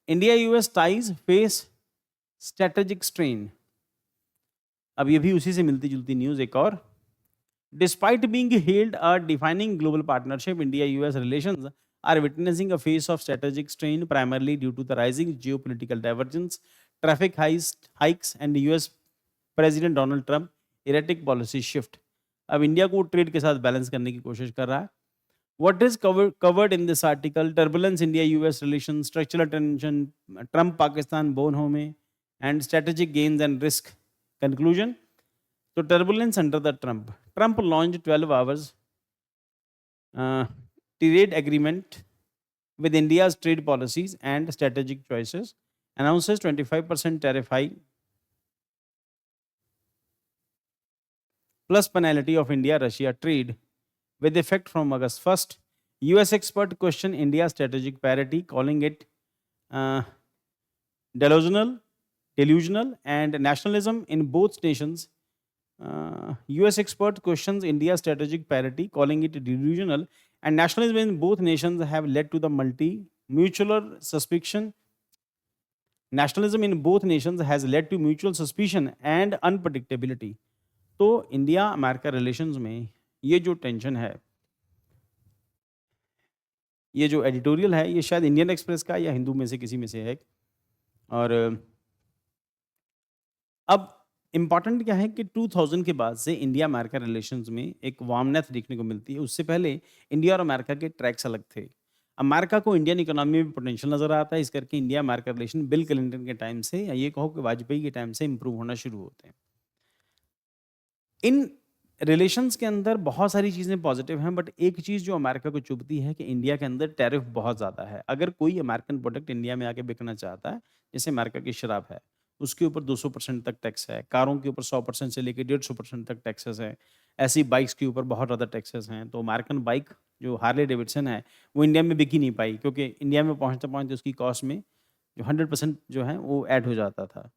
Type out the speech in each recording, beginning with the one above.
India US ties face strategic strain. अब ये भी उसी से मिलती जुलती न्यूज एक और। Despite being held a defining global partnership, India US relations are witnessing a phase of strategic strain primarily due to the rising geopolitical divergence, traffic hikes, and US President Donald Trump erratic policy shift. अब India को trade के साथ balance करने की कोशिश कर रहा है। What is covered in this article? Turbulence India-US relations, structural tension, Trump-Pakistan bonhome, and strategic gains and risk. Conclusion. So turbulence under the Trump. Trump launched 12 hours trade agreement with India's trade policies and strategic choices, announces 25% tariff hike plus penalty of India-Russia trade with effect from August 1st. US expert question India's strategic parity, calling it uh, delusional and nationalism in both nations. US expert questions India's strategic parity, calling it delusional and nationalism in both nations have led to the mutual suspicion. Nationalism in both nations has led to mutual suspicion and unpredictability. तो India America relations में ये जो tension है, ये जो editorial है, ये शायद इंडियन एक्सप्रेस का या हिंदू में से किसी में से है। और अब इम्पॉर्टेंट क्या है कि 2000 के बाद से इंडिया अमेरिका रिलेशंस में एक वार्मनेस देखने को मिलती है। उससे पहले इंडिया और अमेरिका के ट्रैक्स अलग थे। अमेरिका को इंडियन इकोनॉमी में पोटेंशियल नज़र आता है, इस करके India America relation bill Clinton के टाइम से या ये कहो कि वाजपेयी के टाइम से इंप्रूव होना शुरू होते हैं। इन रिलेशंस के अंदर बहुत सारी चीज़ें पॉजिटिव हैं, बट एक चीज़ जो अमेरिका को चुभती है कि इंडिया के अंदर टैरिफ बहुत ज़्यादा है। अगर कोई अमेरिकन प्रोडक्ट इंडिया में आके बिकना चाहता है, जैसे अमेरिका की शराब है, उसके ऊपर 200% तक टैक्स है, कारों के ऊपर 100% से लेकर 150% तक टैक्सेस हैं, ऐसी बाइक्स के ऊपर बहुत ज़्यादा टैक्सेस हैं। तो अमेरिकन बाइक जो हार्ले डेविडसन है, वो इंडिया में बिक ही नहीं पाई, क्योंकि इंडिया में पहुँचते पहुँचते उसकी कॉस्ट में जो 100% जो है वो ऐड हो जाता था।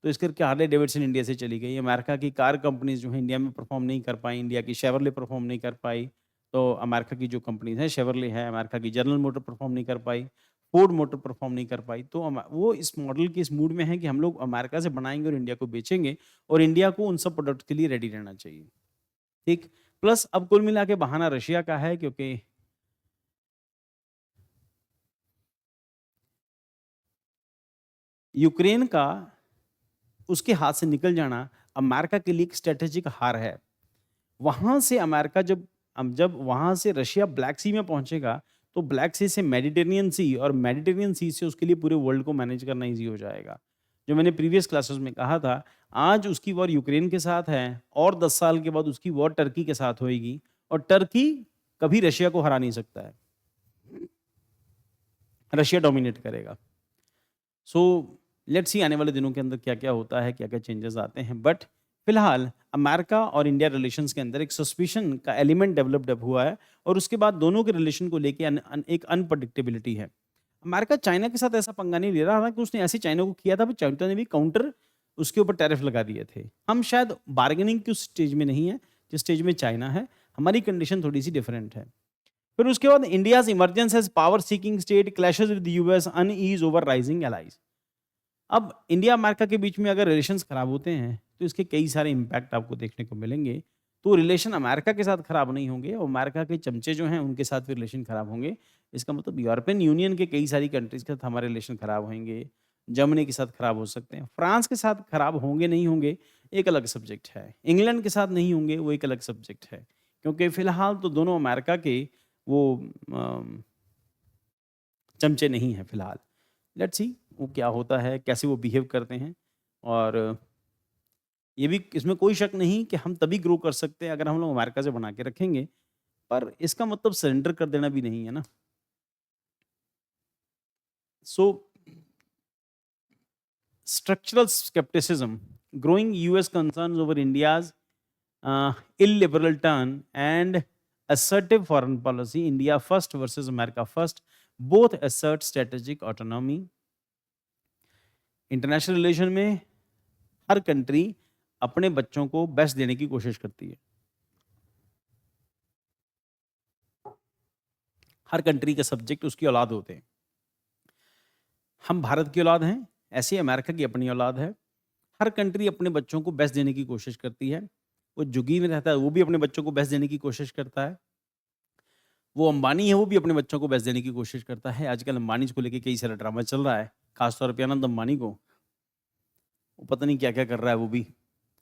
तो इस करके हार्ले डेविडसन इंडिया से चली गई। अमेरिका की कार कंपनीज़ जो हैं इंडिया में परफ़ॉर्म नहीं कर पाई, इंडिया की शेवरले परफ़ॉर्म नहीं कर पाई। तो अमेरिका की जो कंपनीज़ हैं, शेवरले है, अमेरिका की जनरल मोटर परफ़ॉर्म नहीं कर पाई, फोर्ड मोटर परफ़ॉर्म नहीं कर पाई। तो वो इस मॉडल के इस मूड में है कि हम लोग अमेरिका से बनाएँगे और इंडिया को बेचेंगे, और इंडिया को उन सब प्रोडक्ट के लिए रेडी रहना चाहिए। ठीक? प्लस अब कुल मिला के बहाना रशिया का है, क्योंकि यूक्रेन का उसके हाथ से निकल जाना अमेरिका के लिए एक स्ट्रैटेजिक हार है। वहाँ से अमेरिका जब वहाँ से रशिया ब्लैक सी में पहुँचेगा, तो ब्लैक सी से मेडिटेरेनियन सी, और मेडिटेरेनियन सी से उसके लिए पूरे वर्ल्ड को मैनेज करना ईज़ी हो जाएगा। जो मैंने प्रीवियस क्लासेस में कहा था, आज उसकी वॉर यूक्रेन के साथ है और 10 साल के बाद उसकी वॉर टर्की के साथ होएगी, और टर्की कभी रशिया को हरा नहीं सकता है। रशिया डोमिनेट करेगा। सो लेट्स सी आने वाले दिनों के अंदर क्या-क्या होता है, क्या-क्या चेंजेस आते हैं। बट फिलहाल अमेरिका और इंडिया रिलेशंस के अंदर एक सस्पिशन का एलिमेंट डेवलप्ड हुआ है, और उसके बाद दोनों के रिलेशन को लेके एक अनप्रेडिक्टेबिलिटी है। अमेरिका चाइना के साथ ऐसा पंगा नहीं ले रहा, हालाँकि उसने ऐसे चाइना को किया था, चाइना ने भी काउंटर उसके ऊपर टैरिफ लगा दिए थे। हम शायद बार्गेनिंग की उस स्टेज में नहीं है, जिस स्टेज में चाइना है। हमारी कंडीशन थोड़ी-सी डिफरेंट है। फिर उसके बाद India's emergence as power seeking state clashes with US, unease over rising allies. अब इंडिया अमेरिका के बीच में अगर रिलेशंस खराब होते हैं, तो इसके कई सारे इम्पैक्ट आपको देखने को मिलेंगे। तो रिलेशन अमेरिका के साथ खराब नहीं होंगे, और अमेरिका के चमचे जो हैं उनके साथ भी रिलेशन खराब होंगे। इसका मतलब यूरोपियन यूनियन के कई सारी कंट्रीज़ के साथ हमारे रिलेशन खराब होंगे, जर्मनी के साथ खराब हो सकते हैं, फ्रांस के साथ खराब होंगे नहीं होंगे एक अलग सब्जेक्ट है, इंग्लैंड के साथ नहीं होंगे वो एक अलग सब्जेक्ट है। क्योंकि फिलहाल तो दोनों अमेरिका के वो अम, चमचे नहीं हैं फिलहाल। लेट्स सी वो क्या होता है, कैसे वो बिहेव करते हैं। और ये भी इसमें कोई शक नहीं कि हम तभी ग्रो कर सकते हैं अगर हम लोग अमेरिका से बना के रखेंगे, पर इसका मतलब सरेंडर कर देना भी नहीं है ना। So structural scepticism, growing US concerns over India's illiberal turn and assertive foreign policy, India first versus America first, both assert strategic autonomy. International relation में हर कंट्री अपने बच्चों को बेस्ट देने की कोशिश करती है। हर कंट्री के सब्जेक्ट उसकी औलाद होते हैं। हम भारत की औलाद हैं, ऐसे ही अमेरिका की अपनी औलाद है। हर कंट्री अपने बच्चों को बेस्ट देने की कोशिश करती है। वो झुग्गी में रहता है, वो भी अपने बच्चों को बेस्ट देने की कोशिश करता है। वो अंबानी है, वो भी अपने बच्चों को बेस्ट देने की कोशिश करता है। आजकल अंबानी को लेके कई सारा ड्रामा चल रहा है, खास तौर पे अनंत अंबानी को। वो पता नहीं क्या-क्या कर रहा है वो भी।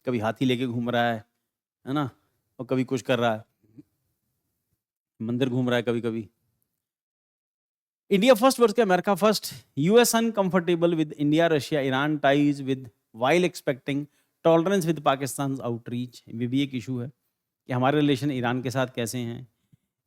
कभी हाथी लेके घूम रहा है ना? और कभी कुछ कर रहा है, मंदिर घूम रहा है कभी-कभी। India first versus America first. US uncomfortable with India, Russia, Iran ties with while expecting tolerance with Pakistan's outreach. ये भी एक इशू है कि हमारे रिलेशन ईरान के साथ कैसे हैं।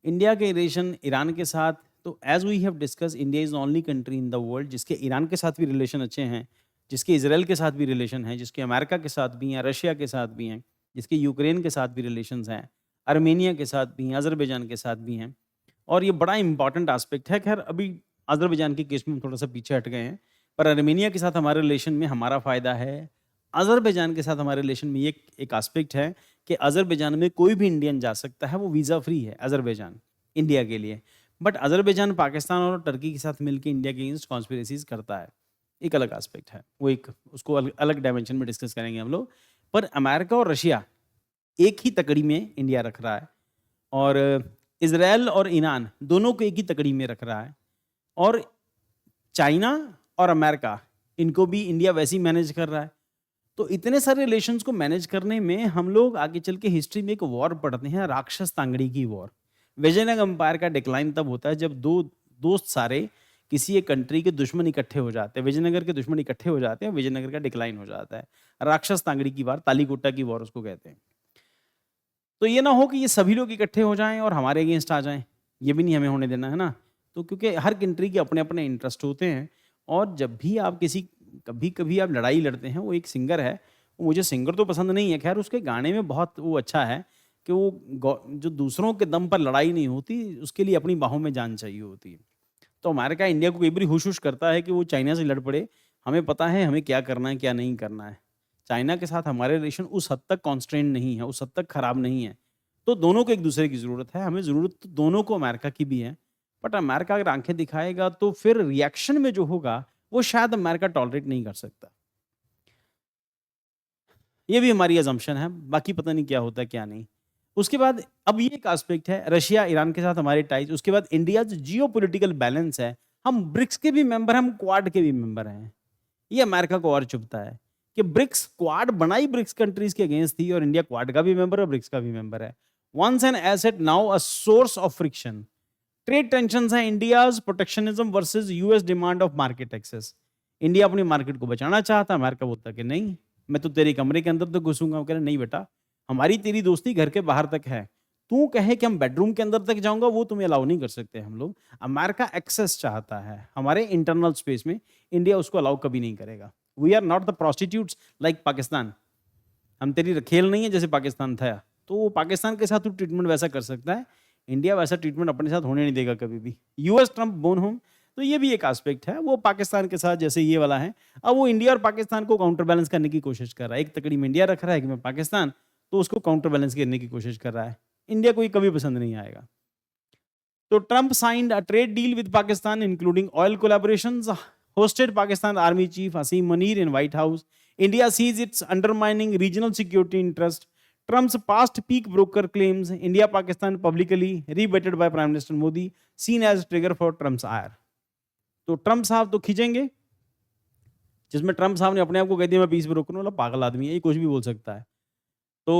इंडिया के रिलेशन ईरान के साथ, तो as we have discuss, India is only country in the world जिसके ईरान के साथ भी रिलेशन अच्छे हैं, जिसके इसराइल के साथ भी रिलेशन हैं, जिसके अमेरिका के साथ भी हैं, रशिया के साथ भी हैं, जिसके यूक्रेन के साथ भी रिलेशंस हैं, आर्मेनिया के साथ भी हैं, अज़रबैजान के साथ भी हैं। और ये बड़ा इंपॉर्टेंट एस्पेक्ट है। खैर अभी अज़रबैजान के केस में हम थोड़ा सा पीछे हट गए हैं, पर आर्मेनिया के साथ हमारे रिलेशन में हमारा फ़ायदा है। अज़रबैजान के साथ हमारे रिलेशन में ये एक एस्पेक्ट है कि अज़रबैजान में कोई भी इंडियन जा सकता है, वो वीज़ा फ्री है अज़रबैजान इंडिया के लिए। बट अज़रबैजान पाकिस्तान और टर्की के साथ मिलके इंडिया के अगेंस्ट कॉन्स्पिरेसीज़ करता है, एक अलग एस्पेक्ट है। वो एक उसको अलग डायमेंशन में डिस्कस करेंगे हम लोग। पर अमेरिका और रशिया एक ही तकड़ी में इंडिया रख रहा है, और इज़राइल और ईरान दोनों को एक ही तकड़ी में रख रहा है। और चाइना और अमेरिका, इनको भी इंडिया वैसे ही मैनेज कर रहा है। तो इतने सारे रिलेशंस को मैनेज करने में हम लोग आगे चल के हिस्ट्री में एक वॉर पढ़ते हैं, राक्षस तांगड़ी की वॉर। विजयनगर एम्पायर का डिक्लाइन तब होता है जब दो दोस्त सारे किसी एक कंट्री के दुश्मन इकट्ठे हो जाते हैं, विजयनगर के दुश्मन इकट्ठे हो जाते हैं, विजयनगर का डिक्लाइन हो जाता है। राक्षस तांगड़ी की वार, तालीकोटा की वॉर उसको कहते हैं। तो ये ना हो कि ये सभी लोग इकट्ठे हो जाएं और हमारे अगेंस्ट आ जाएं, ये भी नहीं हमें होने देना है ना। तो क्योंकि हर कंट्री के अपने अपने इंटरेस्ट होते हैं, और जब भी आप कभी कभी आप लड़ाई लड़ते हैं, वो एक सिंगर है, वो मुझे सिंगर तो पसंद नहीं है, खैर उसके गाने में बहुत वो अच्छा है कि वो जो दूसरों के दम पर लड़ाई नहीं होती, उसके लिए अपनी बाहों में जान चाहिए होती है। तो अमेरिका इंडिया को कई बार हुश हुश करता है कि वो चाइना से लड़ पड़े, हमें पता है हमें क्या करना है क्या नहीं करना है। चाइना के साथ हमारे रिलेशन उस हद तक कॉन्स्ट्रेंट नहीं है, उस हद तक खराब नहीं है। तो दोनों को एक दूसरे की ज़रूरत है, हमें ज़रूरत तो दोनों को अमेरिका की भी है। बट अमेरिका अगर आंखें दिखाएगा तो फिर रिएक्शन में जो होगा वो शायद अमेरिका टॉलरेट नहीं कर सकता। ये भी हमारी अजम्पशन है, बाकी पता नहीं क्या होता है क्या नहीं। उसके बाद अब ये एक एस्पेक्ट है, रशिया ईरान के साथ हमारे टाइज। उसके बाद इंडिया जो जियोपॉलिटिकल बैलेंस है, हम ब्रिक्स के भी मेंबर हैं, हम क्वाड के भी मेंबर हैं। ये अमेरिका को और चुभता है कि ब्रिक्स, क्वाड बनाई ब्रिक्स कंट्रीज के अगेंस्ट थी, और इंडिया क्वाड का भी मेंबर है, ब्रिक्स का भी मेंबर है। Once an asset, now a source of friction. Trade tension है, India's protectionism versus US demand of market access. India अपनी मार्केट को बचाना चाहता, अमेरिका बोलता कि नहीं, मैं तो तेरे कमरे के अंदर तो घुसूंगा। वो कह रहे नहीं बेटा, हमारी तेरी दोस्ती घर के बाहर तक है, तू कहे कि हम बेडरूम के अंदर तक जाऊंगा, वो तुम्हें अलाउ नहीं कर सकते हम लोग। अमेरिका एक्सेस चाहता है हमारे इंटरनल स्पेस में, इंडिया उसको अलाउ कभी नहीं करेगा। We are not the prostitutes like Pakistan. हम तेरी खेल नहीं है जैसे पाकिस्तान था, तो वो पाकिस्तान के साथ तो ट्रीटमेंट वैसा कर सकता है, इंडिया वैसा ट्रीटमेंट अपने साथ होने नहीं देगा कभी भी। यूएस ट्रंप बोन होम, तो ये भी एक एस्पेक्ट है, वो पाकिस्तान के साथ जैसे ये वाला है। अब वो इंडिया और पाकिस्तान को काउंटर बैलेंस करने की कोशिश कर रहा है, एक तकड़ी में इंडिया रख रहा है कि मैं पाकिस्तान, तो उसको काउंटर बैलेंस करने की कोशिश कर रहा है। इंडिया को ये कभी पसंद नहीं आएगा। तो Trump signed a trade deal with Pakistan including oil collaborations, hosted Pakistan Army Chief Asim Munir in White House. India sees it's undermining regional security interest. Trump's past peak broker claims India-Pakistan publicly rebutted by Prime Minister Modi, seen as trigger for Trump's ire. तो Trump साहब तो खींचेंगे, जिसमें Trump साहब ने अपने आप को कह दिया मैं पीस ब्रोकर हूँ, पागल आदमी है, ये कुछ भी बोल सकता है। तो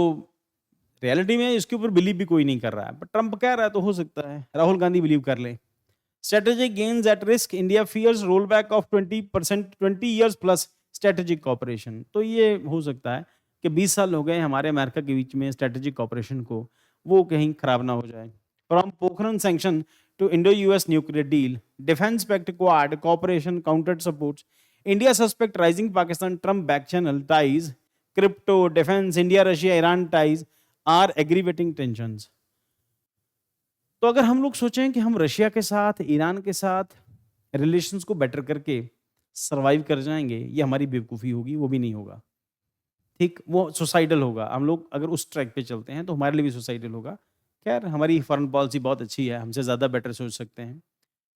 रियलिटी में इसके ऊपर बिलीव भी कोई नहीं कर रहा है, बट ट्रंप कह रहा है तो हो सकता है राहुल गांधी बिलीव कर ले। Strategic gains at risk, India fears rollback of 20%, 20 years plus strategic cooperation. तो ये हो सकता है कि 20 साल हो गए हमारे अमेरिका के बीच में स्ट्रेटेजिक कॉपरेशन को, वो कहीं खराब ना हो जाए। From Pokhran sanction to Indo-US nuclear deal, defense pact, quad cooperation, countered supports. India suspect rising Pakistan Trump back channel ties, crypto, defense, India, Russia, Iran ties are aggravating tensions. तो अगर हम लोग सोचें कि हम रशिया के साथ, Iran के साथ रिलेशंस को बेटर करके सरवाइव कर जाएंगे, ये हमारी बेवकूफ़ी होगी, वो भी नहीं होगा। ठीक, वो सुसाइडल होगा। हम लोग अगर उस ट्रैक पे चलते हैं तो हमारे लिए भी सुसाइडल होगा। खैर हमारी फॉरेन पॉलिसी बहुत अच्छी है, हमसे ज़्यादा बेटर सोच सकते हैं।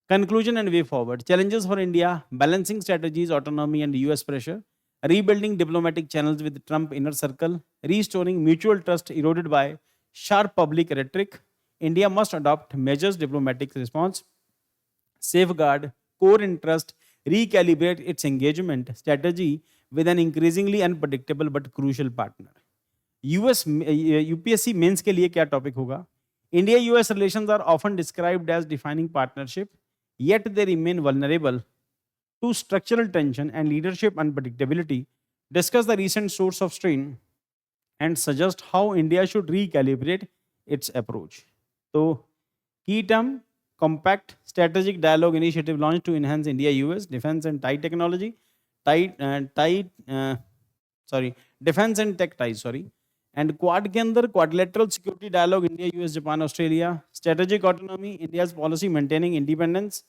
Conclusion and way forward. Challenges for India: balancing strategies, autonomy, and US pressure, rebuilding diplomatic channels with Trump inner circle, restoring mutual trust eroded by sharp public rhetoric. India must adopt measures diplomatic response, safeguard core interest, recalibrate its engagement strategy with an increasingly unpredictable but crucial partner. US UPSC mains के लिए क्या topic होगा? India US relations are often described as defining partnership, yet they remain vulnerable to structural tension and leadership unpredictability. Discuss the recent source of strain and suggest how India should recalibrate its approach. So, key term: compact strategic dialogue initiative launched to enhance India-US defense and tie technology, defense and tech ties. And Quad के अंदर quadrilateral security dialogue India, US, Japan, Australia, strategic autonomy, India's policy maintaining independence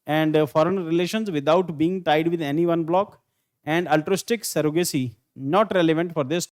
and foreign relations without being tied with any one bloc, and altruistic surrogacy not relevant for this